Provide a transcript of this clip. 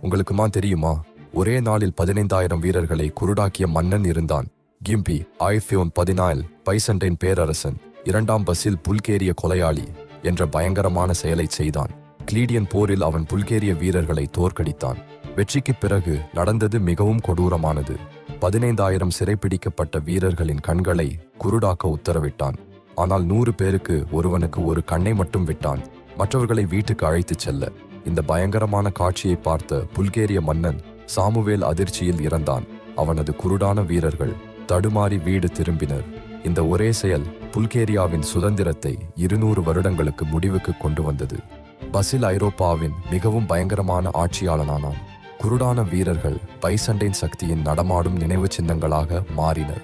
உங்களுக்குமா தெரியுமா? ஒரே நாளில் 15,000 வீரர்களை குருடாக்கிய மன்னன் இருந்தான். கிம்பி ஐஃபியோன் 14 பைசண்டைன் பேரரசன் 2ஆம் பசில் புல்கேரிய கொலையாளி என்ற பயங்கரமான செயலை செய்தான். கிளீடியன் போரில் அவன் புல்கேரிய வீரர்களை தோற்கடித்தான். வெற்றிக்குப் பிறகு நடந்தது மிகவும் கொடூரமானது. 15,000 சிறைப்பிடிக்கப்பட்ட வீரர்களின் கண்களை குருடாக்க உத்தரவிட்டான். ஆனால் 100 பேருக்கு ஒருவனுக்கு ஒரு கண்ணை மட்டும் விட்டான், மற்றவர்களை வீட்டுக்கு அழைத்துச் செல்ல. இந்த பயங்கரமான காட்சியை பார்த்த புல்கேரிய மன்னன் சாமுவேல் அதிர்ச்சியில் இறந்தான். அவனது குருடான வீரர்கள் தடுமாறி வீடு திரும்பினர். இந்த ஒரே செயல் புல்கேரியாவின் சுதந்திரத்தை 200 வருடங்களுக்கு முடிவுக்கு கொண்டு வந்தது. பசில் ஐரோப்பாவின் மிகவும் பயங்கரமான ஆட்சியாளனானான். குருடான வீரர்கள் பைசண்டைன் சக்தியின் நடமாடும் நினைவு சின்னங்களாக மாறினர்.